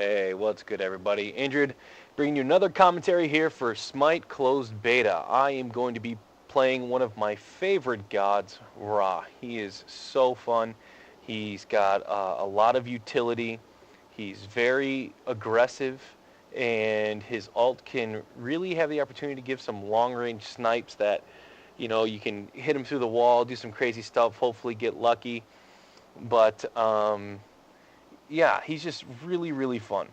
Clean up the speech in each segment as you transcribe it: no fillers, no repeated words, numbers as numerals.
Hey, what's good, everybody? Injured, bringing you another commentary here for Smite Closed Beta. I am going to be playing one of my favorite gods, Ra. He is so fun. He's got a lot of utility. He's very aggressive, and his ult can really have the opportunity to give some long-range snipes that, you can hit him through the wall, do some crazy stuff, hopefully get lucky. But, yeah, he's just really, really fun.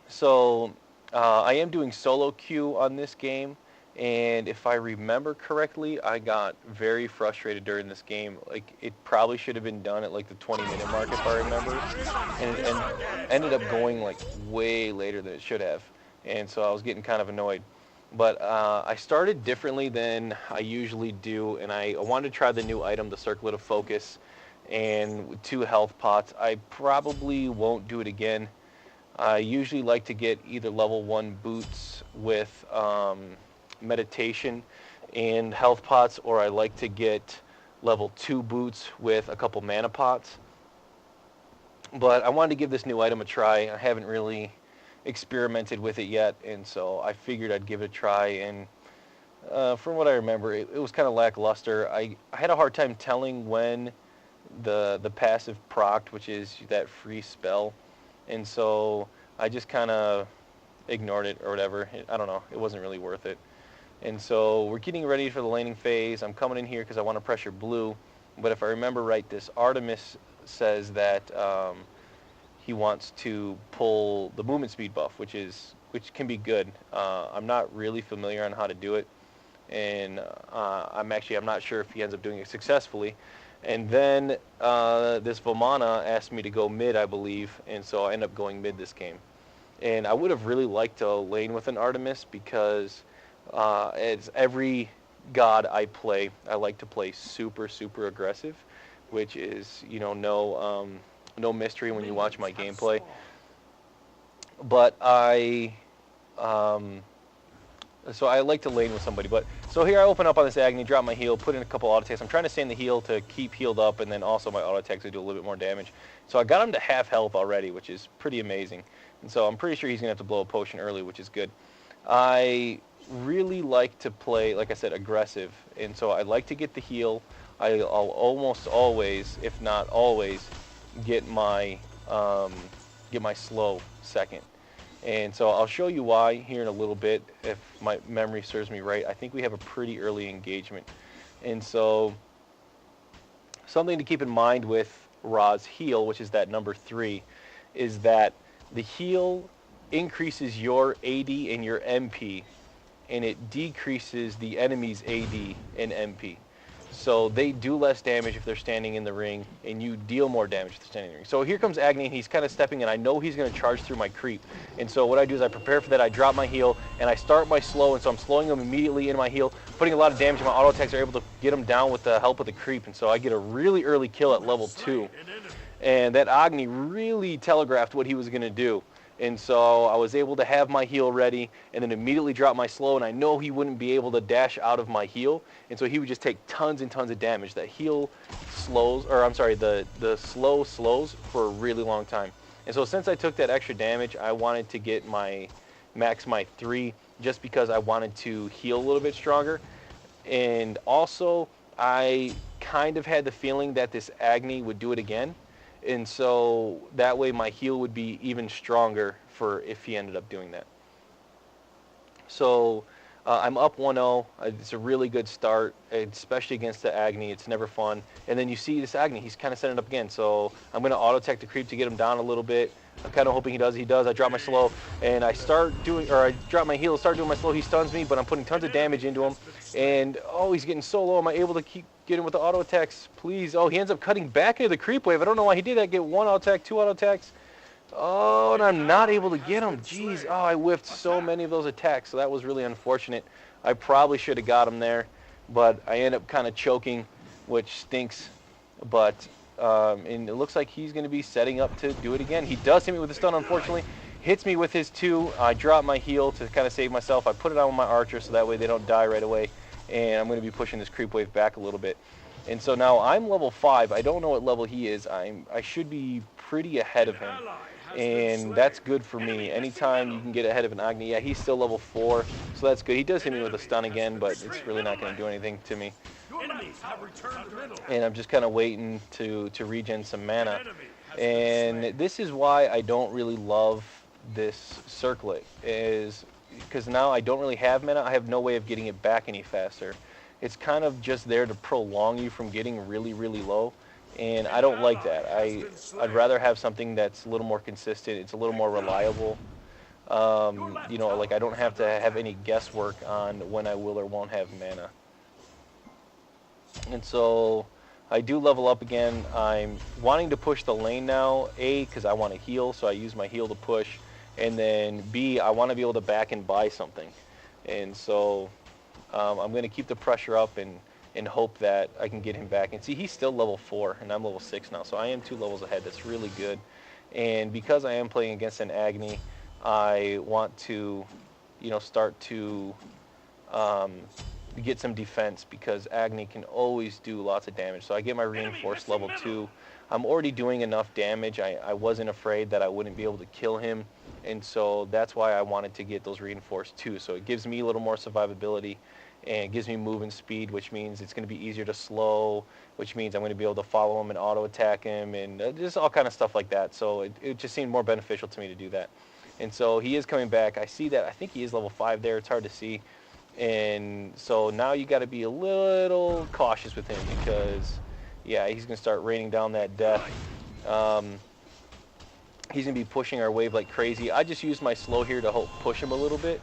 So I am doing solo queue on this game, and if I remember correctly, I got very frustrated during this game. Like, it probably should have been done at like the 20-minute mark if I remember, and it ended up going like way later than it should have, and so I was getting kind of annoyed. But I started differently than I usually do, and I wanted to try the new item, the Circlet of Focus, and with 2 health pots. I probably won't do it again. I usually like to get either level 1 boots with meditation and health pots, or I like to get level 2 boots with a couple mana pots. But I wanted to give this new item a try. I haven't really experimented with it yet, and so I figured I'd give it a try. And from what I remember, it was kind of lackluster. I had a hard time telling when the passive procced, which is that free spell, and so I just kind of ignored it or whatever. I don't know, it wasn't really worth it. And so we're getting ready for the laning phase. I'm coming in here because I want to pressure blue, but if I remember right, this Artemis says that he wants to pull the movement speed buff, which can be good. I'm not really familiar on how to do it, and I'm not sure if he ends up doing it successfully. And then this Vomana asked me to go mid, I believe, and so I ended up going mid this game. And I would have really liked to lane with an Artemis because as every god I play, I like to play super, super aggressive, which is, no mystery when you watch my gameplay. But so I like to lane with somebody. But so here I open up on this Agni, drop my heal, put in a couple auto attacks. I'm trying to stay in the heal to keep healed up, and then also my auto attacks to do a little bit more damage. So I got him to half health already, which is pretty amazing. And so I'm pretty sure he's going to have to blow a potion early, which is good. I really like to play, like I said, aggressive. And so I like to get the heal. I'll almost always, if not always, get my slow second. And so I'll show you why here in a little bit, if my memory serves me right. I think we have a pretty early engagement. And so something to keep in mind with Ra's heal, which is that number 3, is that the heal increases your AD and your MP, and it decreases the enemy's AD and MP. So they do less damage if they're standing in the ring, and you deal more damage if they're standing in the ring. So here comes Agni, and he's kind of stepping in. I know he's going to charge through my creep. And so what I do is I prepare for that. I drop my heal, and I start my slow, and so I'm slowing him immediately in my heal, putting a lot of damage, and my auto attacks are able to get him down with the help of the creep. And so I get a really early kill at level 2. And that Agni really telegraphed what he was going to do. And so I was able to have my heal ready and then immediately drop my slow, and I know he wouldn't be able to dash out of my heal, and so he would just take tons and tons of damage. That heal slows, or I'm sorry, the slow slows for a really long time. And so since I took that extra damage, I wanted to get my max my 3 just because I wanted to heal a little bit stronger. And also I kind of had the feeling that this Agni would do it again. And so that way my heal would be even stronger for if he ended up doing that. So I'm up 1-0. It's a really good start, especially against the Agni. It's never fun. And then you see this Agni. He's kind of setting it up again. So I'm going to auto-tech the creep to get him down a little bit. I'm kind of hoping he does. He does. I drop my slow, and I drop my heal, start doing my slow. He stuns me, but I'm putting tons of damage into him. And, oh, he's getting so low. Am I able to keep getting with the auto attacks? Please. Oh, he ends up cutting back into the creep wave. I don't know why he did that. Get 1 auto attack, 2 auto attacks. Oh, and I'm not able to get him. Jeez. Oh, I whiffed so many of those attacks, so that was really unfortunate. I probably should have got him there, but I end up kind of choking, which stinks. But and it looks like he's going to be setting up to do it again. He does hit me with a stun, unfortunately. Hits me with his 2. I drop my heal to kind of save myself. I put it on with my archer so that way they don't die right away. And I'm going to be pushing this creep wave back a little bit. And so now I'm level 5. I don't know what level he is. I should be pretty ahead of him. And that's good for me. Anytime you can get ahead of an Agni, yeah, he's still level 4, so that's good. He does hit me with a stun again, but it's really not going to do anything to me. And I'm just kind of waiting to regen some mana. And this is why I don't really love this circlet, is because now I don't really have mana. I have no way of getting it back any faster. It's kind of just there to prolong you from getting really, really low. And I don't like that. I'd rather have something that's a little more consistent. It's a little more reliable. You know, like I don't have to have any guesswork on when I will or won't have mana. And so I do level up again. I'm wanting to push the lane now. A, because I want to heal, so I use my heal to push. And then B, I want to be able to back and buy something. And so I'm going to keep the pressure up and hope that I can get him back. And see, he's still level 4, and I'm level 6 now, so I am 2 levels ahead. That's really good. And because I am playing against an Agni, I want to, you know, start to get some defense, because Agni can always do lots of damage. So I get my reinforced level 2. I'm already doing enough damage. I wasn't afraid that I wouldn't be able to kill him, and so that's why I wanted to get those reinforced 2. So it gives me a little more survivability, and it gives me movement speed, which means it's going to be easier to slow, which means I'm going to be able to follow him and auto attack him, and just all kind of stuff like that. So it just seemed more beneficial to me to do that. And so he is coming back. I see that. I think he is level 5 there. It's hard to see. And so now you got to be a little cautious with him, because yeah, he's going to start raining down that death. He's going to be pushing our wave like crazy. I just used my slow here to help push him a little bit.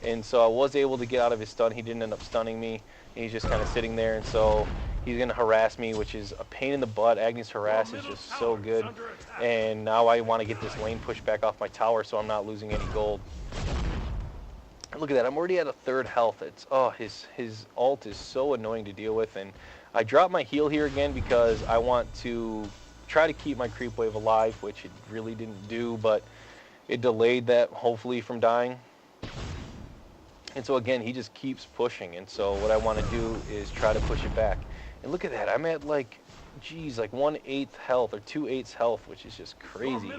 And so I was able to get out of his stun. He didn't end up stunning me. He's just kind of sitting there. And so he's going to harass me, which is a pain in the butt. Agni's harass is just so good. And now I want to get this lane pushed back off my tower so I'm not losing any gold. Look at that. I'm already at a 3rd health. It's his ult is so annoying to deal with. And I dropped my heal here again because I want to try to keep my creep wave alive, which it really didn't do, but it delayed that, hopefully, from dying. And so again, he just keeps pushing, and so what I want to do is try to push it back. And look at that, I'm at like, geez, like 1/8 health or 2/8 health, which is just crazy.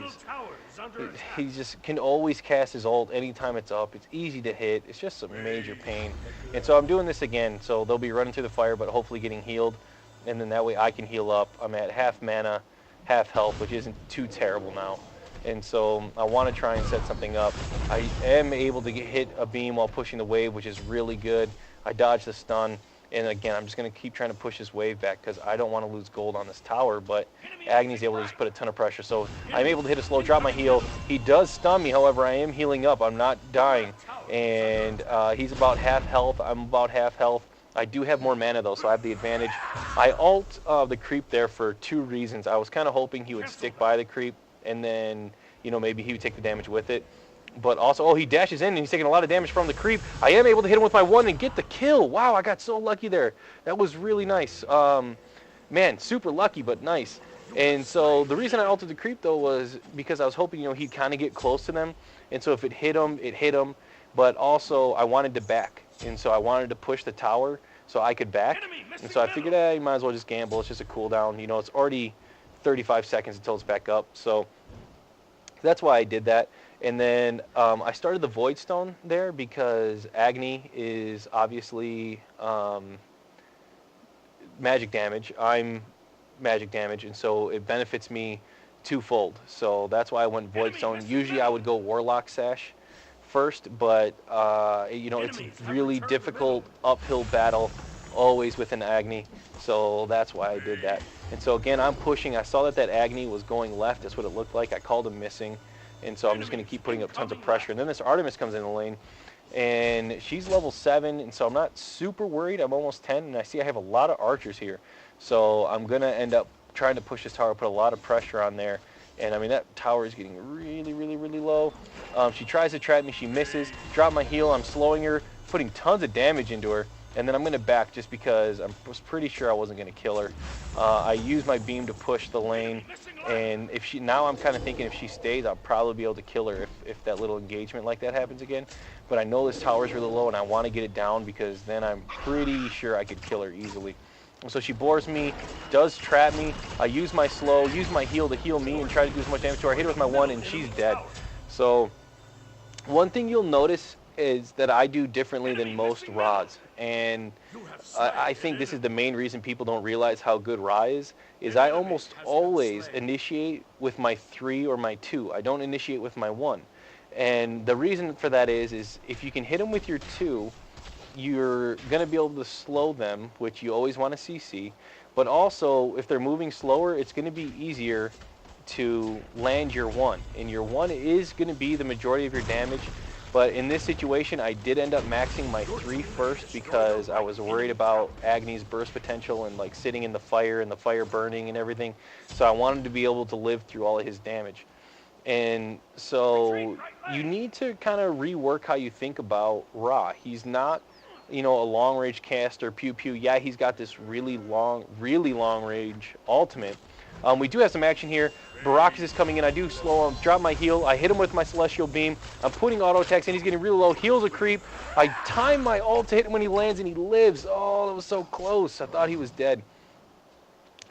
He just can always cast his ult anytime it's up. It's easy to hit. It's just a major pain. And so I'm doing this again, so they'll be running through the fire, but hopefully getting healed, and then that way I can heal up. I'm at half mana, half health, which isn't too terrible now. And so I want to try and set something up. I am able to hit a beam while pushing the wave, which is really good. I dodged the stun. And again, I'm just going to keep trying to push this wave back because I don't want to lose gold on this tower. But Agni's able to just put a ton of pressure. So I'm able to hit a slow, drop my heal. He does stun me. However, I am healing up. I'm not dying. And he's about half health. I'm about half health. I do have more mana, though, so I have the advantage. I ult the creep there for 2 reasons. I was kind of hoping he would stick by the creep, and then, you know, maybe he would take the damage with it. But also, oh, he dashes in, and he's taking a lot of damage from the creep. I am able to hit him with my 1 and get the kill. Wow, I got so lucky there. That was really nice. Man, super lucky, but nice. And so the reason I ulted the creep, though, was because I was hoping, you know, he'd kind of get close to them. And so if it hit him, it hit him. But also, I wanted to back. And so I wanted to push the tower so I could back. And so I figured, you might as well just gamble. It's just a cooldown. You know, it's already 35 seconds until it's back up. So that's why I did that. And then I started the Void Stone there because Agni is obviously magic damage. I'm magic damage, and so it benefits me twofold. So that's why I went Void Stone. Usually I would go Warlock Sash first, but you know, it's a really difficult uphill battle always with an Agni. So that's why I did that. And so again, I'm pushing. I saw that Agni was going left. That's what it looked like. I called him missing. And so I'm just going to keep putting up tons of pressure. And then this Artemis comes in the lane, and she's level 7, and so I'm not super worried. I'm almost 10, and I see I have a lot of archers here. So I'm going to end up trying to push this tower, put a lot of pressure on there. And, I mean, that tower is getting really, really, really low. She tries to trap me. She misses. Drop my heal. I'm slowing her, putting tons of damage into her. And then I'm going to back just because I was pretty sure I wasn't going to kill her. I used my beam to push the lane, and if she, now I'm kind of thinking if she stays, I'll probably be able to kill her if that little engagement like that happens again. But I know this tower is really low, and I want to get it down because then I'm pretty sure I could kill her easily. So she bores me, does trap me. I use my slow, use my heal to heal me and try to do as much damage to her. I hit her with my 1 and she's dead. So one thing you'll notice is that I do differently than most Ras. And I think this is the main reason people don't realize how good Ra is I almost always initiate with my 3 or my 2. I don't initiate with my 1. And the reason for that is if you can hit them with your 2, you're going to be able to slow them, which you always want to CC. But also, if they're moving slower, it's going to be easier to land your 1. And your 1 is going to be the majority of your damage. But in this situation, I did end up maxing my 3 first because I was worried about Agni's burst potential and like sitting in the fire and the fire burning and everything. So I wanted to be able to live through all of his damage. And so you need to kind of rework how you think about Ra. He's not, you know, a long-range caster, pew-pew. Yeah, he's got this really long-range ultimate. We do have some action here. Baracus is coming in. I do slow him, drop my heal. I hit him with my Celestial Beam. I'm putting auto attacks in. He's getting really low. Heals a creep. I time my ult to hit him when he lands, and he lives. Oh, that was so close. I thought he was dead.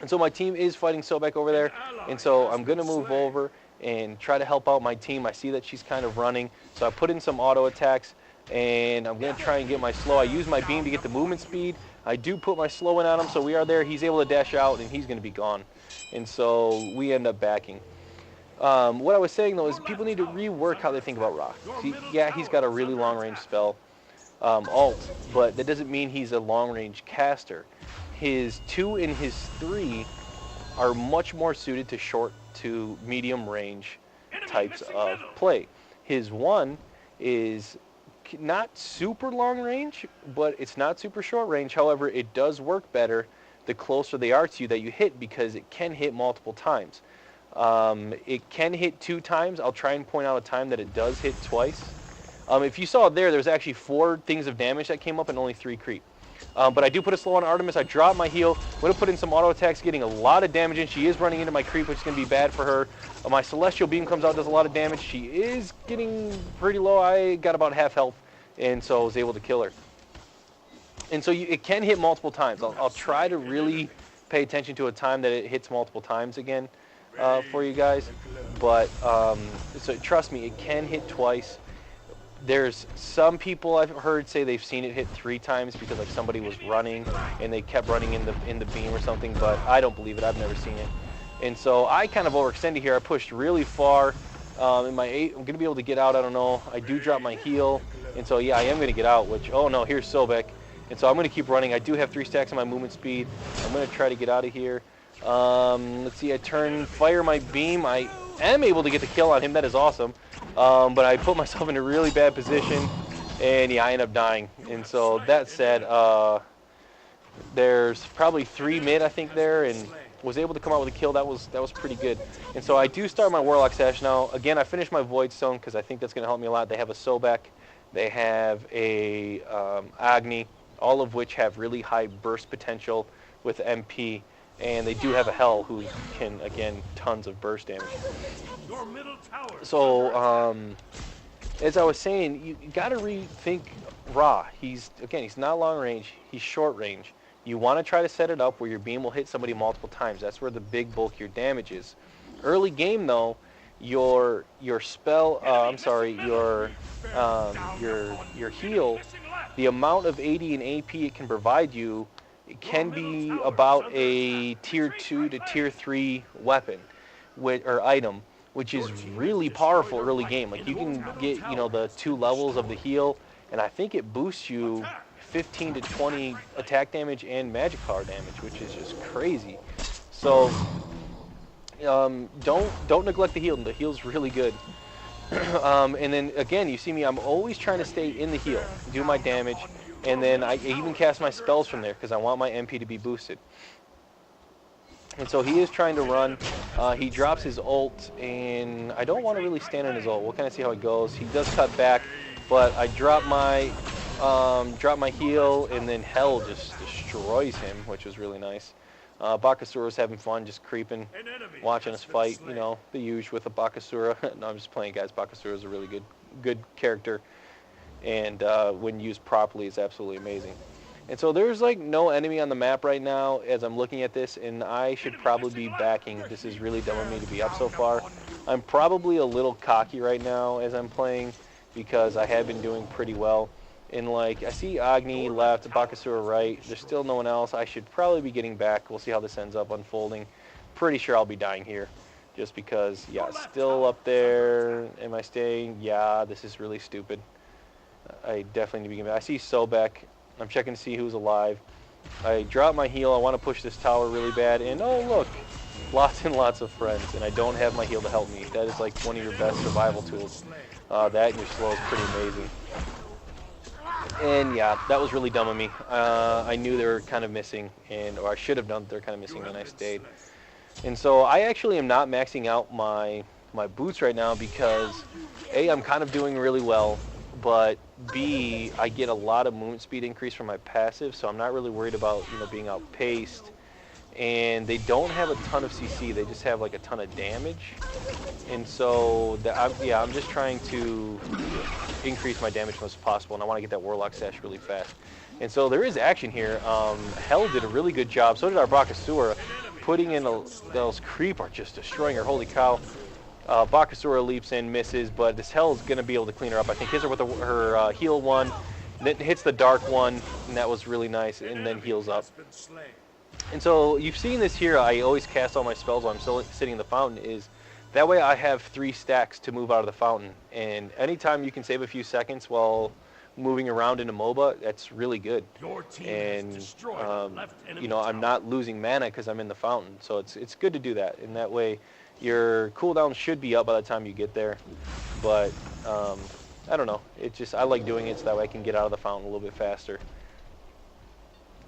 And so my team is fighting Sobek over there. And so I'm going to move over and try to help out my team. I see that she's kind of running. So I put in some auto attacks. And I'm going to try and get my slow. I use my beam to get the movement speed. I do put my slow in on him, so we are there. He's able to dash out, and he's going to be gone. And so we end up backing. What I was saying, though, is people need to rework how they think about Ra. See, yeah, he's got a really long-range spell, ult, but that doesn't mean he's a long-range caster. His 2 and his 3 are much more suited to short to medium-range types of play. His 1 is not super long range, but it's not super short range. However, it does work better the closer they are to you that you hit because it can hit multiple times. It can hit 2 times. I'll try and point out a time that it does hit twice. If you saw there was actually 4 things of damage that came up and only 3 creep. But I do put a slow on Artemis. I drop my heal. I'm going to put in some auto attacks, getting a lot of damage in. She is running into my creep, which is going to be bad for her. My Celestial Beam comes out, does a lot of damage. She is getting pretty low. I got about half health, and so I was able to kill her. And so it can hit multiple times. I'll try to really pay attention to a time that it hits multiple times again for you guys. But so trust me, it can hit twice. There's some people I've heard say they've seen it hit 3 times because like somebody was running and they kept running in the beam or something, but I don't believe it. I've never seen it. And so I kind of overextended here. I pushed really far. In my 8, I'm going to be able to get out, I don't know. I do drop my heal. And so yeah, I am going to get out, which, oh no, here's Sobek. And so I'm going to keep running. I do have 3 stacks on my movement speed. I'm going to try to get out of here. Let's see, fire my beam. I am able to get the kill on him. That is awesome. But I put myself in a really bad position, and yeah, I end up dying. And so that said, there's probably 3 mid, I think, there, and was able to come out with a kill. That was pretty good. And so I do start my Warlock Sash now. Again, I finished my Void Stone because I think that's going to help me a lot. They have a Sobek. They have a Agni, all of which have really high burst potential with MP. And they do have a Hell who can, again, tons of burst damage. So, as I was saying, you got to rethink Ra. He's not long range. He's short range. You want to try to set it up where your beam will hit somebody multiple times. That's where the big bulk of your damage is. Early game, though, your spell, your heal, the amount of AD and AP it can provide you, it can be about a tier 2 to tier 3 weapon or item, which is really powerful early game. Like you can get, the 2 levels of the heal, and I think it boosts you 15 to 20 attack damage and magic power damage, which is just crazy. So don't neglect the heal. The heal's really good. And then again, you see me, I'm always trying to stay in the heal, do my damage, and then I even cast my spells from there because I want my MP to be boosted. And so he is trying to run. He drops his ult, and I don't want to really stand on his ult. We'll kind of see how it goes. He does cut back, but I drop my heal, and then Hell just destroys him, which was really nice. Bakasura's having fun, just creeping, watching us fight. The usual with a Bakasura. No, I'm just playing, guys. Bakasura's a really good character, and when used properly, is absolutely amazing. And so there's like no enemy on the map right now as I'm looking at this, and I should probably be backing. This is really dumb of me to be up so far. I'm probably a little cocky right now as I'm playing because I have been doing pretty well. And like, I see Agni left, Bakasura right. There's still no one else. I should probably be getting back. We'll see how this ends up unfolding. Pretty sure I'll be dying here just because, yeah, still up there. Am I staying? Yeah, this is really stupid. I definitely need to be getting back. I see Sobek. I'm checking to see who's alive. I drop my heal. I want to push this tower really bad. And oh, look, lots and lots of friends. And I don't have my heal to help me. That is like one of your best survival tools. That and your slow is pretty amazing. And yeah, that was really dumb of me. I knew they were kind of missing, or I should have known they were kind of missing, and I stayed. And so I actually am not maxing out my boots right now because A, I'm kind of doing really well, but B, I get a lot of movement speed increase from my passive, so I'm not really worried about, you know, being outpaced. And they don't have a ton of CC, they just have like a ton of damage. And so, I'm just trying to increase my damage as much as possible, and I want to get that Warlock Sash really fast. And so there is action here. Hell did a really good job, so did our Bakasura. Putting in those creep are just destroying her, holy cow. Bakasura leaps in, misses, but this Hell is going to be able to clean her up. I think hits her with her heal one, then hits the dark one, and that was really nice, and then heals up. And so you've seen this here, I always cast all my spells while I'm still sitting in the fountain, is that way I have 3 stacks to move out of the fountain. And anytime you can save a few seconds while moving around in a MOBA, that's really good. And, you know, I'm not losing mana because I'm in the fountain. So it's good to do that. And that way your cooldown should be up by the time you get there. But, I don't know. I like doing it so that way I can get out of the fountain a little bit faster.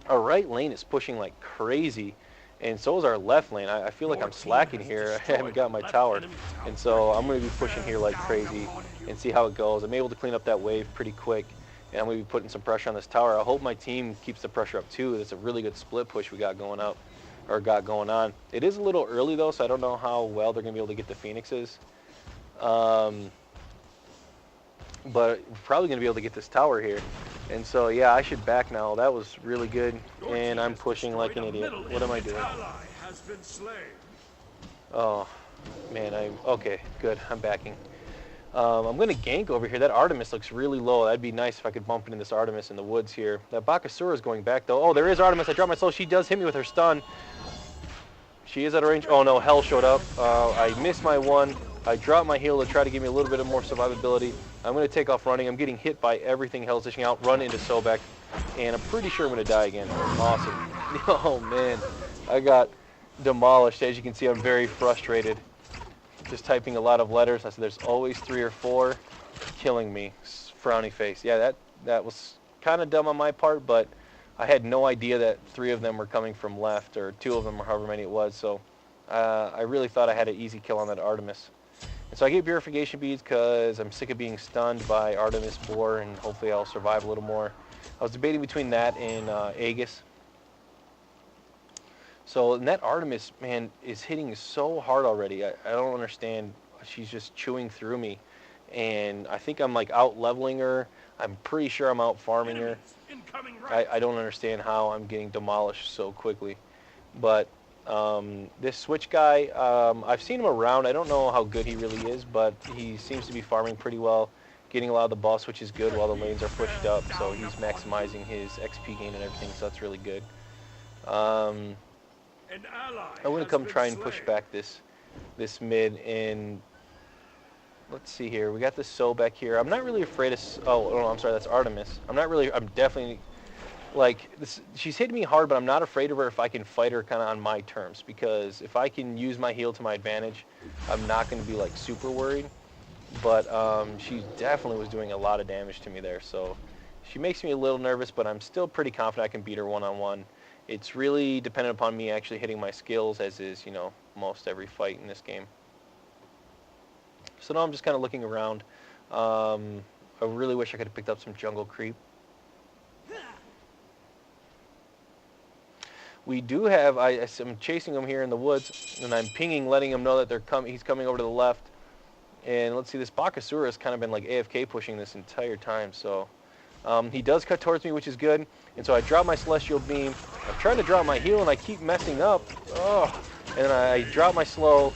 Our right lane is pushing like crazy, and so is our left lane. I feel like I'm slacking here. I haven't got my tower, and so I'm going to be pushing here like crazy and see how it goes. I'm able to clean up that wave pretty quick, and I'm going to be putting some pressure on this tower. I hope my team keeps the pressure up too. It's a really good split push we got going on. It is a little early though, so I don't know how well they're going to be able to get the Phoenixes. But we're probably going to be able to get this tower here. And so, yeah, I should back now. That was really good, and I'm pushing like an idiot. What am I doing? Oh, man, okay, good. I'm backing. I'm going to gank over here. That Artemis looks really low. That'd be nice if I could bump into this Artemis in the woods here. That Bakasura is going back, though. Oh, there is Artemis. I dropped my soul. She does hit me with her stun. She is at a range. Oh, no, Hell showed up. I missed my one. I dropped my heal to try to give me a little bit of more survivability. I'm going to take off running. I'm getting hit by everything Hell's dishing out. Run into Sobek, and I'm pretty sure I'm going to die again. Awesome. Oh, man. I got demolished. As you can see, I'm very frustrated. Just typing a lot of letters. I said there's always 3 or 4 killing me. Frowny face. Yeah, that was kind of dumb on my part, but I had no idea that 3 of them were coming from left, or 2 of them, or however many it was. So I really thought I had an easy kill on that Artemis. And so I get purification beads because I'm sick of being stunned by Artemis Boar, and hopefully I'll survive a little more. I was debating between that and Aegis. So, and that Artemis, man, is hitting so hard already. I don't understand. She's just chewing through me. And I think I'm like out leveling her. I'm pretty sure I'm out farming her. I don't understand how I'm getting demolished so quickly. But this Switch guy, I've seen him around. I don't know how good he really is, but he seems to be farming pretty well, getting a lot of the boss, which is good while the lanes are pushed up. So he's maximizing his XP gain and everything, so that's really good. I'm going to come try and push back this mid, and let's see here. We got this Sobek here. I'm not really afraid of... Oh, no, I'm sorry, that's Artemis. I'm definitely... Like, she's hitting me hard, but I'm not afraid of her if I can fight her kind of on my terms. Because if I can use my heal to my advantage, I'm not going to be, like, super worried. But she definitely was doing a lot of damage to me there. So she makes me a little nervous, but I'm still pretty confident I can beat her one-on-one. It's really dependent upon me actually hitting my skills, as is, you know, most every fight in this game. So now I'm just kind of looking around. I really wish I could have picked up some jungle creep. We do have, I'm chasing him here in the woods, and I'm pinging, letting him know that he's coming over to the left. And let's see, this Bakasura has kind of been like AFK pushing this entire time, so He does cut towards me, which is good. And so I drop my Celestial Beam. I'm trying to drop my heal, and I keep messing up. Oh. And I drop my slow,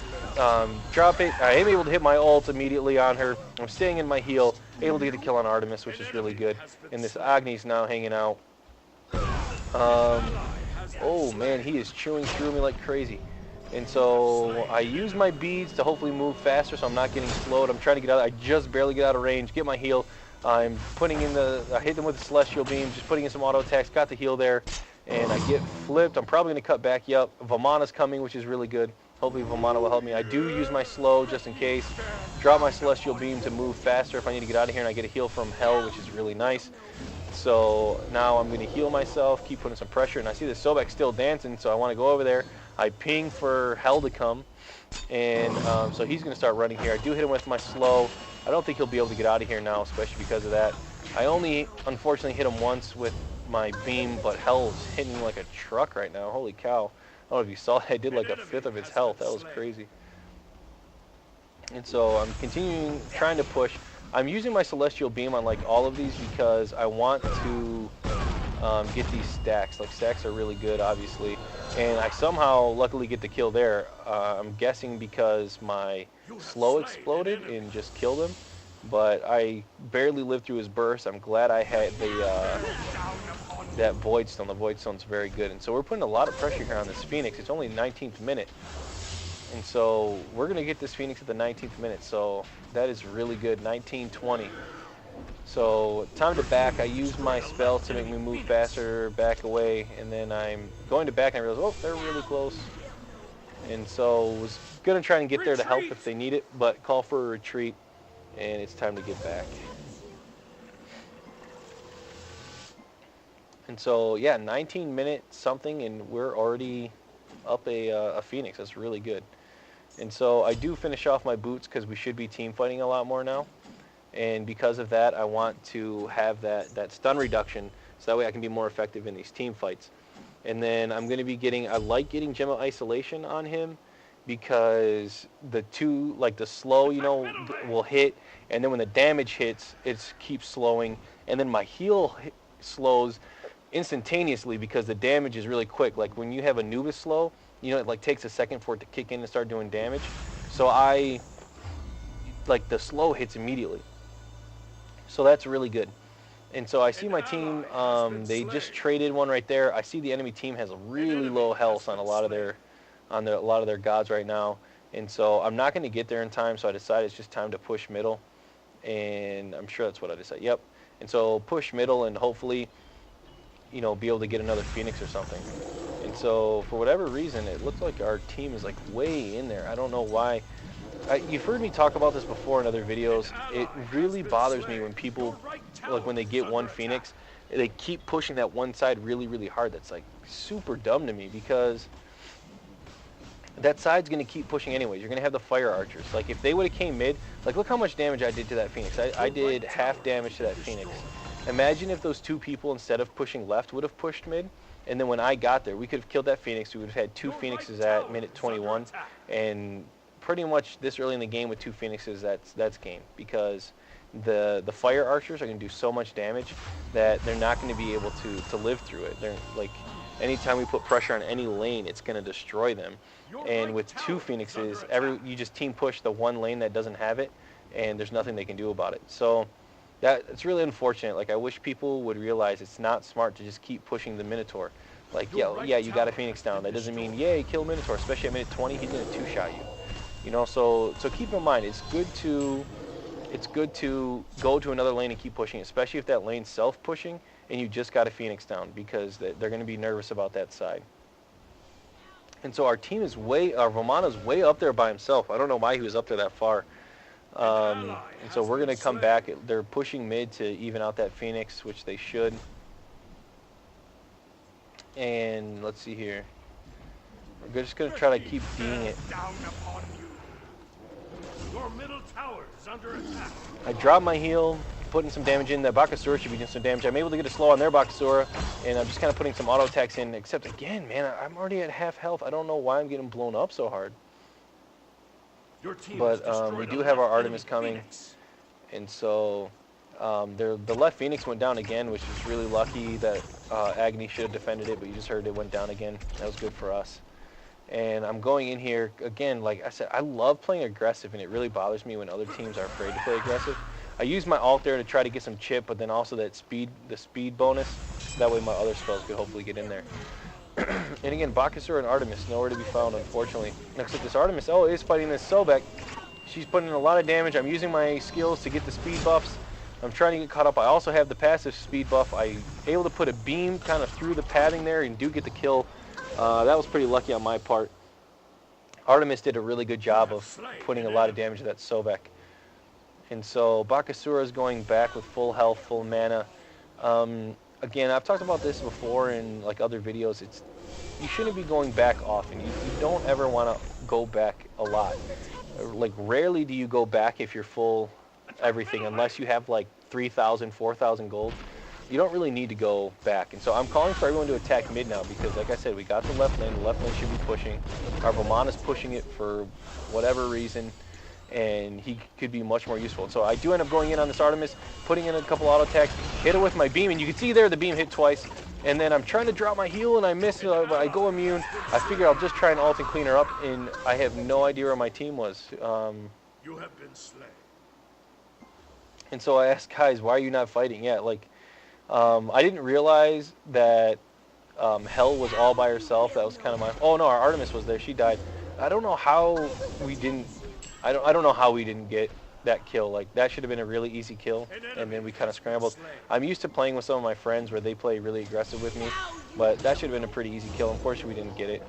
drop it. I am able to hit my ult immediately on her. I'm staying in my heal, able to get a kill on Artemis, which is really good. And this Agni's now hanging out. Oh man, he is chewing through me like crazy. And so I use my beads to hopefully move faster so I'm not getting slowed. I'm trying to get out. I just barely get out of range, get my heal. I'm putting in I hit them with the Celestial Beam, just putting in some auto attacks, got the heal there, and I get flipped. I'm probably going to cut back. Yep, Vamana's coming, which is really good. Hopefully Vamana will help me. I do use my slow just in case. Drop my Celestial Beam to move faster if I need to get out of here, and I get a heal from Hell, which is really nice. So now I'm going to heal myself, keep putting some pressure, and I see the Sobek still dancing, so I want to go over there. I ping for Hell to come, and so he's going to start running here. I do hit him with my slow. I don't think he'll be able to get out of here now, especially because of that. I only, unfortunately, hit him once with my beam, but Hell's hitting me like a truck right now. Holy cow. I don't know if you saw that. I did like a fifth of his health. That was crazy. And so I'm continuing, trying to push. I'm using my Celestial Beam on like all of these because I want to get these stacks. Like stacks are really good, obviously. And I somehow luckily get the kill there. I'm guessing because my slow exploded and just killed him. But I barely lived through his burst. I'm glad I had that Void Stone. The Void Stone's very good. And so we're putting a lot of pressure here on this Phoenix. It's only 19th minute. And so we're going to get this Phoenix at the 19th minute. So that is really good. 19-20. So time to back. I use my spell to make me move faster, back away. And then I'm going to back and I realize, oh, they're really close. And so was going to try and get there to help if they need it. But call for a retreat. And it's time to get back. And so, yeah, 19 minutes something, and we're already up a Phoenix. That's really good. And so I do finish off my boots because we should be team fighting a lot more now. And because of that, I want to have that stun reduction so that way I can be more effective in these team fights. And then I'm going to be getting, I like getting Gem of Isolation on him because the two, like the slow, you know, will hit. And then when the damage hits, it keeps slowing. And then my heal slows instantaneously because the damage is really quick. Like when you have Anubis slow, you know, it like takes a second for it to kick in and start doing damage. So like the slow hits immediately. So that's really good. And so I see my team, they just traded one right there. I see the enemy team has a really low health on a lot of their gods right now. And so I'm not going to get there in time, so I decided it's just time to push middle. And I'm sure that's what I decided. Yep. And so push middle and hopefully, you know, be able to get another Phoenix or something. And so for whatever reason, it looks like our team is like way in there. I don't know why. You've heard me talk about this before in other videos. It really bothers me when people, like when they get one Phoenix, they keep pushing that one side really, really hard. That's like super dumb to me because that side's going to keep pushing anyways. You're going to have the fire archers. Like if they would have came mid, like look how much damage I did to that Phoenix. I did half damage to that Phoenix. Imagine if those two people, instead of pushing left, would have pushed mid. And then when I got there, we could have killed that Phoenix. We would have had two Phoenixes at minute 21. And pretty much this early in the game with two Phoenixes, that's game. Because the fire archers are going to do so much damage that they're not going to be able to live through it. They're like, anytime we put pressure on any lane, it's going to destroy them. And with two Phoenixes, you just team push the one lane that doesn't have it, and there's nothing they can do about it. So it's really unfortunate. Like I wish people would realize it's not smart to just keep pushing the Minotaur. Like yeah, you got a Phoenix down. That doesn't mean yay, kill Minotaur. Especially at minute 20, he's gonna two-shot you. You know, so keep in mind it's good to go to another lane and keep pushing, especially if that lane's self-pushing and you just got a Phoenix down because they're going to be nervous about that side. And so our team is Vamana's way up there by himself. I don't know why he was up there that far. And so we're going to come back. They're pushing mid to even out that Phoenix, which they should. And let's see here. We're just going to try to keep D'ing it. Your middle tower is under attack. I dropped my heal, putting some damage in. The Bakasura should be doing some damage. I'm able to get a slow on their Bakasura, and I'm just kind of putting some auto attacks in. Except again, man, I'm already at half health. I don't know why I'm getting blown up so hard. Your team but we do have our Artemis coming, and so The left Phoenix went down again, which is really lucky. That Agni should have defended it, but you just heard it went down again. That was good for us. And I'm going in here, again, like I said, I love playing aggressive, and it really bothers me when other teams are afraid to play aggressive. I use my ult there to try to get some chip, but then also the speed bonus. That way my other spells could hopefully get in there. And again, Bakasura and Artemis, nowhere to be found, unfortunately. Next up, this Artemis, is fighting this Sobek. She's putting in a lot of damage. I'm using my skills to get the speed buffs. I'm trying to get caught up. I also have the passive speed buff. I'm able to put a beam kind of through the padding there and do get the kill. That was pretty lucky on my part. Artemis did a really good job of putting a lot of damage to that Sobek. And so Bakasura is going back with full health, full mana. Again, I've talked about this before in like other videos. You shouldn't be going back often. You don't ever want to go back a lot. Like rarely do you go back if you're full everything, unless you have like 3,000, 4,000 gold. You don't really need to go back. And so I'm calling for everyone to attack mid now because, like I said, we got the left lane. The left lane should be pushing. Our Vamana's pushing it for whatever reason, and he could be much more useful. So I do end up going in on this Artemis, putting in a couple auto attacks, hit it with my beam, and you can see there the beam hit twice. And then I'm trying to drop my heal, and I miss it. I go immune. I figure I'll just try and ult and clean her up, and I have no idea where my team was. You have been slain. And so I asked, guys, why are you not fighting? Yeah, like, I didn't realize that Hell was all by herself. That was kind of my... Oh, no, our Artemis was there. She died. I don't know how we didn't... I don't know how we didn't get that kill. Like, that should have been a really easy kill, and then we kind of scrambled. I'm used to playing with some of my friends where they play really aggressive with me, but that should have been a pretty easy kill. Unfortunately, we didn't get it.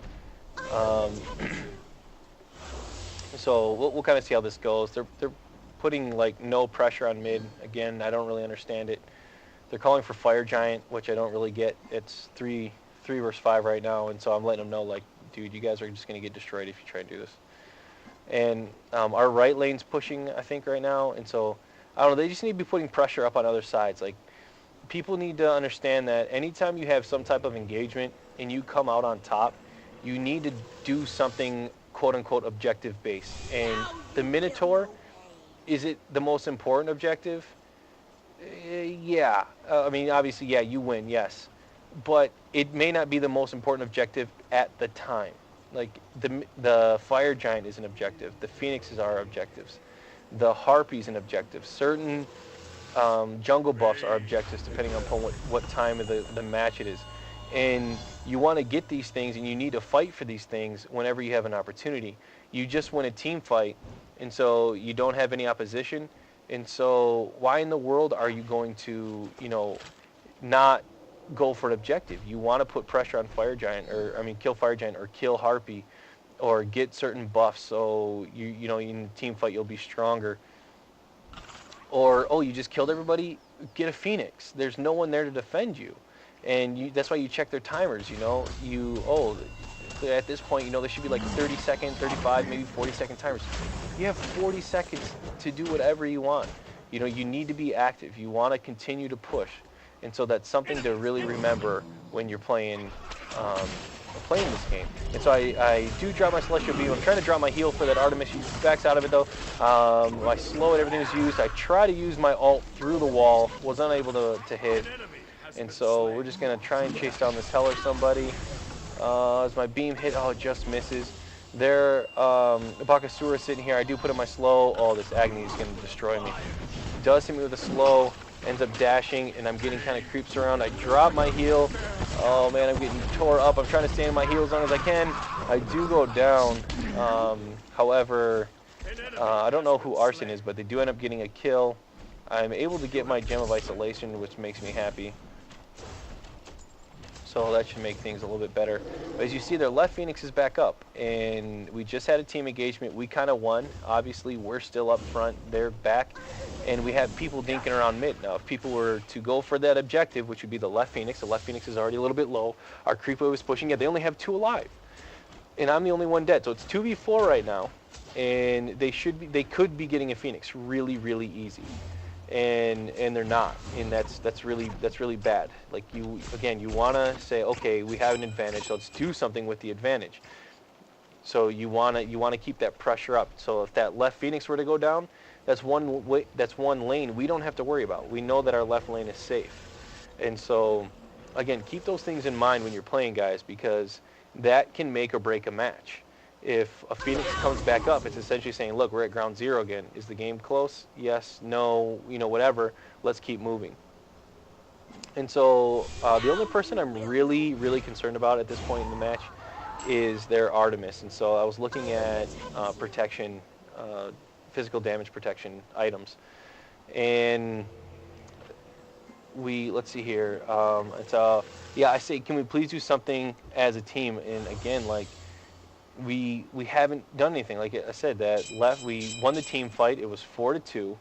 So we'll kind of see how this goes. They're putting, like, no pressure on mid. Again, I don't really understand it. They're calling for Fire Giant, which I don't really get. It's 3 versus 5 right now, and so I'm letting them know, like, dude, you guys are just going to get destroyed if you try to do this. And our right lane's pushing, I think, right now, and so, I don't know, they just need to be putting pressure up on other sides. Like, people need to understand that anytime you have some type of engagement and you come out on top, you need to do something, quote-unquote, objective-based. And the Minotaur, is it the most important objective? Yeah. I mean, obviously, yeah, you win, yes. But it may not be the most important objective at the time. Like, the Fire Giant is an objective. The Phoenixes are objectives. The Harpy's an objective. Certain jungle buffs are objectives depending upon what time of the match it is. And you want to get these things, and you need to fight for these things whenever you have an opportunity. You just win a team fight, and so you don't have any opposition. And so why in the world are you going to, not go for an objective? You want to put pressure on Fire Giant, kill Fire Giant or kill Harpy, or get certain buffs so in the team fight you'll be stronger. Or, you just killed everybody, get a Phoenix. There's no one there to defend you. And that's why you check their timers, at this point, there should be like 30-second, 35, maybe 40-second timers. You have 40 seconds to do whatever you want. You need to be active. You want to continue to push. And so that's something to really remember when you're playing this game. And so I do drop my Celestial Beam. I'm trying to drop my heal for that Artemis. She backs out of it, though. My slow and everything is used. I try to use my ult through the wall. Was unable to hit. And so we're just going to try and chase down this Hell or somebody. As my beam hit, it just misses. There, Bakasura sitting here. I do put in my slow. This Agni is going to destroy me. Does hit me with a slow. Ends up dashing, and I'm getting kind of creeps around. I drop my heal. Oh, man, I'm getting tore up. I'm trying to stay in my heal as long as I can. I do go down. However, I don't know who Arson is, but they do end up getting a kill. I'm able to get my Gem of Isolation, which makes me happy. So that should make things a little bit better. But as you see, their left Phoenix is back up, and we just had a team engagement. We kind of won. Obviously, we're still up front. They're back, and we have people dinking around mid. Now, if people were to go for that objective, which would be the left Phoenix is already a little bit low. Our creep wave is pushing it. They only have 2 alive, and I'm the only one dead. So it's 2v4 right now, and they could be getting a Phoenix really, really easy. And they're not, and that's really bad. Like, you want to say, okay, we have an advantage, so let's do something with the advantage. So you want to keep that pressure up. So if that left Phoenix were to go down, That's one way, that's one lane we don't have to worry about. We know that our left lane is safe. And so, again, keep those things in mind when you're playing, guys, because that can make or break a match. If a Phoenix comes back up, it's essentially saying, look, we're at ground zero again. Is the game close? Yes, no, whatever. Let's keep moving. And so the only person I'm really, really concerned about at this point in the match is their Artemis. And so I was looking at protection, physical damage protection items. And let's see here. I say, can we please do something as a team? And again, like, we haven't done anything. Like I said, we won the team fight. It was 4-2,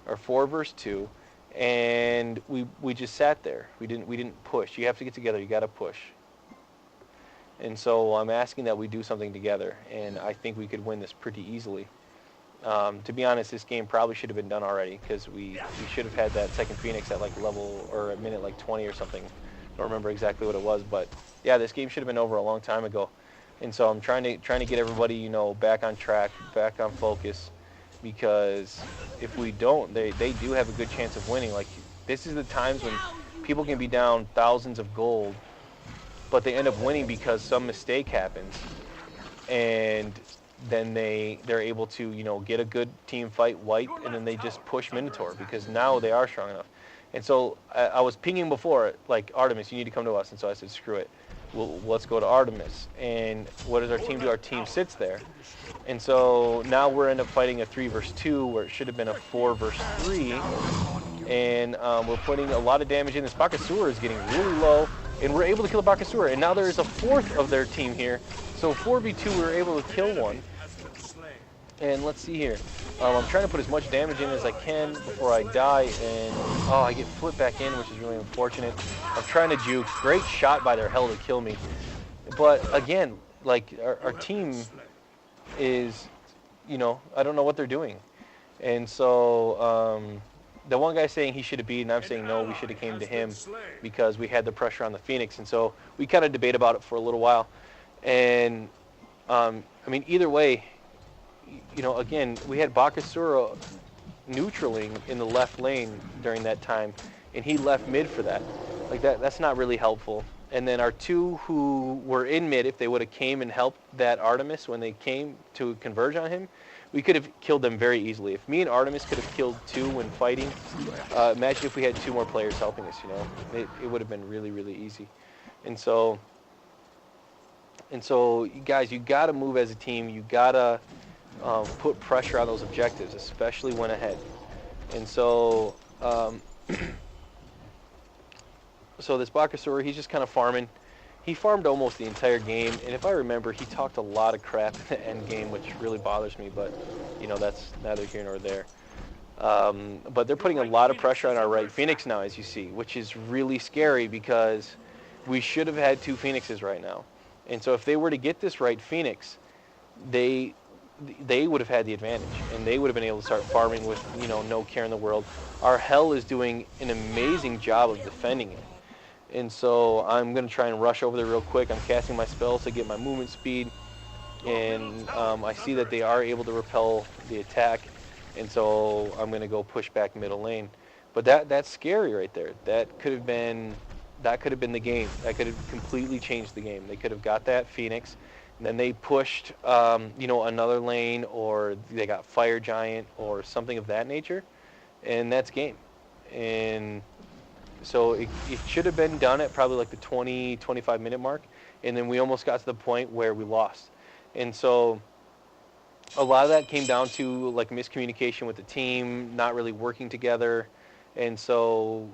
or 4 versus 2, and we just sat there. We didn't push. You have to get together. You got to push. And so I'm asking that we do something together, and I think we could win this pretty easily. To be honest, this game probably should have been done already, because we should have had that second Phoenix at like level, or at minute like 20 or something. I don't remember exactly what it was, but yeah, this game should have been over a long time ago. And so I'm trying to get everybody, back on track, back on focus, because if we don't, they do have a good chance of winning. Like, this is the times when people can be down thousands of gold, but they end up winning because some mistake happens, and then they're able to get a good team fight, wipe, and then they just push Minotaur because now they are strong enough. And so I was pinging before, like, Artemis, you need to come to us. And so I said, screw it. Well, let's go to Artemis. And what does our team do? Our team sits there. And so now we're end up fighting a 3 versus 2 where it should have been a 4 versus 3. And we're putting a lot of damage in. This Bakasura is getting really low. And we're able to kill the Bakasura. And now there is a 4th of their team here. So 4v2, we were able to kill one. And let's see here. I'm trying to put as much damage in as I can before I die, and I get flipped back in, which is really unfortunate. I'm trying to juke. Great shot by their hell to kill me. But again, like, our team is, I don't know what they're doing. And so the one guy saying he should have beaten, I'm saying no, we should have came to him because we had the pressure on the Phoenix. And so we kind of debate about it for a little while. And I mean, either way, again, we had Bakasura neutraling in the left lane during that time, and he left mid for that. Like, that's not really helpful. And then our 2 who were in mid, if they would have came and helped that Artemis when they came to converge on him, we could have killed them very easily. If me and Artemis could have killed 2 when fighting, imagine if we had 2 more players helping us, it would have been really, really easy. And so guys, you got to move as a team. You got to put pressure on those objectives, especially when ahead. And so so this Bakasura, he's just kind of farming. He farmed almost the entire game, and if I remember, he talked a lot of crap in the end game, which really bothers me, but that's neither here nor there. But they're putting a lot of pressure on our right Phoenix now, as you see, which is really scary because we should have had 2 Phoenixes right now. And so if they were to get this right Phoenix, they would have had the advantage, and they would have been able to start farming with, no care in the world. Our hell is doing an amazing job of defending it. And so I'm going to try and rush over there real quick. I'm casting my spells to get my movement speed, and I see that they are able to repel the attack, and so I'm going to go push back middle lane. But that's scary right there. That could have been the game. That could have completely changed the game. They could have got that Phoenix, and then they pushed, another lane, or they got Fire Giant or something of that nature, and that's game. And so it should have been done at probably like the 20, 25 minute mark, and then we almost got to the point where we lost. And so a lot of that came down to like miscommunication with the team, not really working together. And so,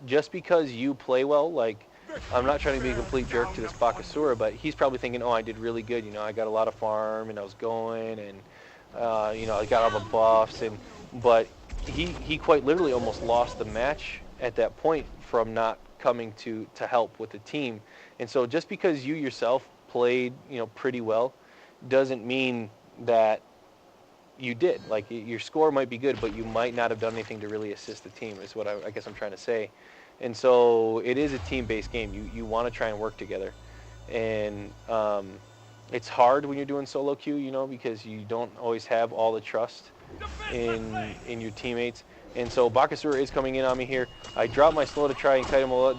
just because you play well, like, I'm not trying to be a complete jerk to this Bakasura, but he's probably thinking, I did really good. I got a lot of farm, and I was going, and, I got all the buffs. But he quite literally almost lost the match at that point from not coming to help with the team. And so just because you yourself played, pretty well, doesn't mean that you did. Like, your score might be good, but you might not have done anything to really assist the team, is what I guess I'm trying to say. And so it is a team-based game. You want to try and work together. And it's hard when you're doing solo queue, you know, because you don't always have all the trust in your teammates. And so Bakasura is coming in on me here. I drop my slow to try and kite him. Our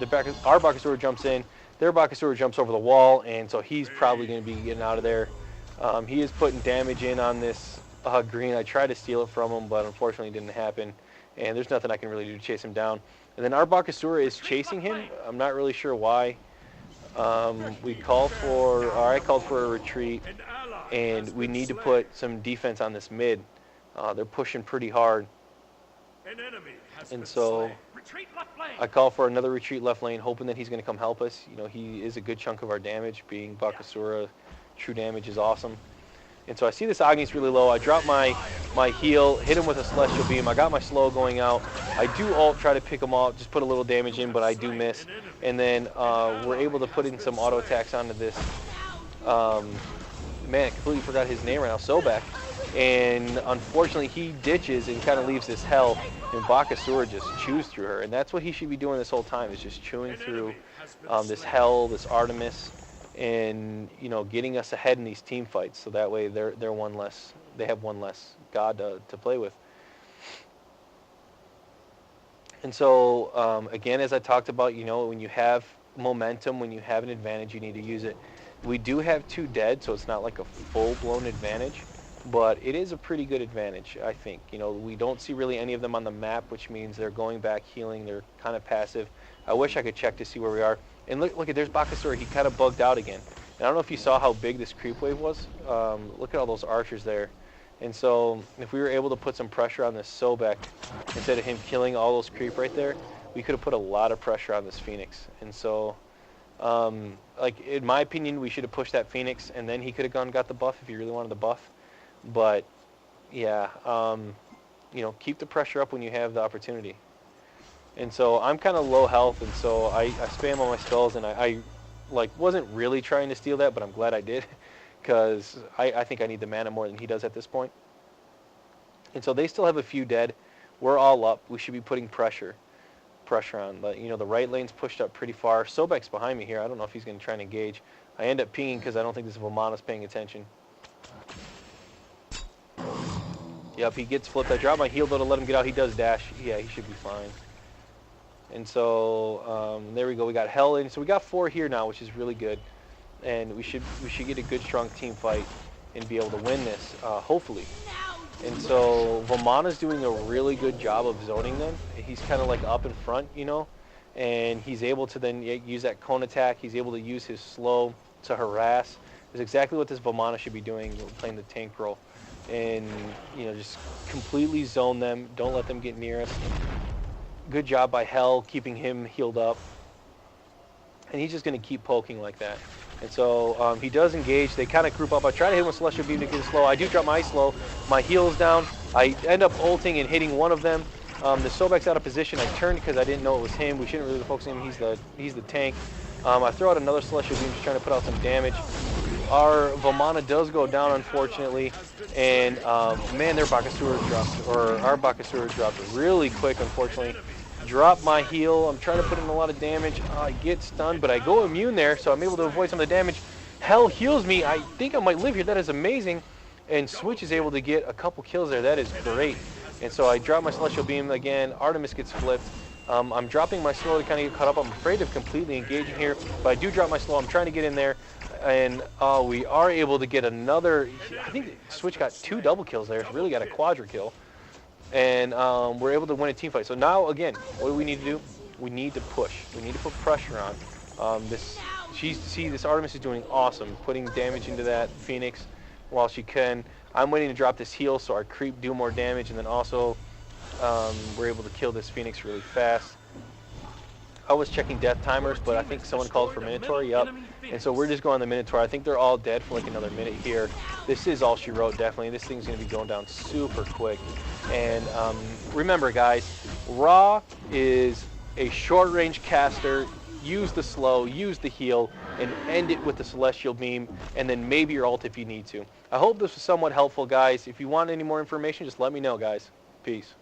Bakasura jumps in. Their Bakasura jumps over the wall, and so he's probably going to be getting out of there. He is putting damage in on this green. I tried to steal it from him, but unfortunately it didn't happen. And there's nothing I can really do to chase him down. And then our Bakasura is chasing him. I'm not really sure why. I called for a retreat, and we need to put some defense on this mid. They're pushing pretty hard. And so I call for another retreat left lane, hoping that he's going to come help us. You know, he is a good chunk of our damage, being Bakasura. True damage is awesome. And so I see this Agni's really low. I drop my heal, hit him with a Celestial Beam. I got my slow going out. I do ult, try to pick him off, just put a little damage in, but I do miss. And then we're able to put in some auto attacks onto this. Man, I completely forgot his name right now, Sobek. And unfortunately, he ditches and kind of leaves this hell, and Bakasura just chews through her. And that's what he should be doing this whole time, is just chewing through this hell, this Artemis, and, you know, getting us ahead in these team fights. So that way they're one less, they have one less god to play with. And so, again, as I talked about, you know, when you have momentum, when you have an advantage, you need to use it. We do have 2 dead, so it's not like a full-blown advantage, but it is a pretty good advantage, I think. You know, we don't see really any of them on the map, which means they're going back, healing. They're kind of passive. I wish I could check to see where we are. And look at, there's Bakasura. He kind of bugged out again. And I don't know if you saw how big this creep wave was. Look at all those archers there. And so if we were able to put some pressure on this Sobek, instead of him killing all those creep right there, we could have put a lot of pressure on this Phoenix. And so, like, in my opinion, we should have pushed that Phoenix, and then he could have gone and got the buff if he really wanted the buff. But, yeah, you know, keep the pressure up when you have the opportunity. And so I'm kind of low health, and so I spam on my spells, and I like, wasn't really trying to steal that, but I'm glad I did, because I think I need the mana more than he does at this point. And so they still have a few dead. We're all up. We should be putting pressure on. But, you know, the right lane's pushed up pretty far. Sobek's behind me here. I don't know if he's going to try and engage. I end up pinging because I don't think this Vamana's paying attention. Yep, he gets flipped. I drop my heal though to let him get out. He does dash. Yeah, he should be fine. And so there we go. We got hell in. So we got 4 here now, which is really good. And we should get a good, strong team fight and be able to win this, hopefully. And so Vamana's doing a really good job of zoning them. He's kind of like up in front, you know, and he's able to then use that cone attack. He's able to use his slow to harass. It's exactly what this Vamana should be doing, playing the tank role. And, you know, just completely zone them. Don't let them get near us. Good job by Hell keeping him healed up. And he's just going to keep poking like that. And so he does engage. They kind of group up. I try to hit him with Celestial Beam to get it slow. I do drop my slow. My heal is down. I end up ulting and hitting one of them. The Sobek's out of position. I turned because I didn't know it was him. We shouldn't really focus on him. He's the tank. I throw out another Celestial Beam just trying to put out some damage. Our Vamana does go down, unfortunately. And, man, their Bakasura dropped, or our Bakasura dropped really quick, unfortunately. Drop my heal. I'm trying to put in a lot of damage. I get stunned, but I go immune there, so I'm able to avoid some of the damage. Hell heals me. I think I might live here. That is amazing. And Switch is able to get a couple kills there. That is great. And so I drop my Celestial Beam again. Artemis gets flipped. I'm dropping my slow to kind of get caught up. I'm afraid of completely engaging here, but I do drop my slow. I'm trying to get in there, and we are able to get another. I think Switch got 2 double kills there. Really got a quadra kill. And we're able to win a team fight. So now, again, what do we need to do? We need to push. We need to put pressure on. This Artemis is doing awesome, putting damage into that Phoenix while she can. I'm waiting to drop this heal so our creep do more damage, and then also we're able to kill this Phoenix really fast. I was checking death timers, but I think someone called for Minotaur. Yep. And so we're just going on the Minotaur. I think they're all dead for like another minute here. This is all she wrote, definitely. This thing's going to be going down super quick. And remember, guys, Ra is a short-range caster. Use the slow, use the heal, and end it with the Celestial Beam, and then maybe your ult if you need to. I hope this was somewhat helpful, guys. If you want any more information, just let me know, guys. Peace.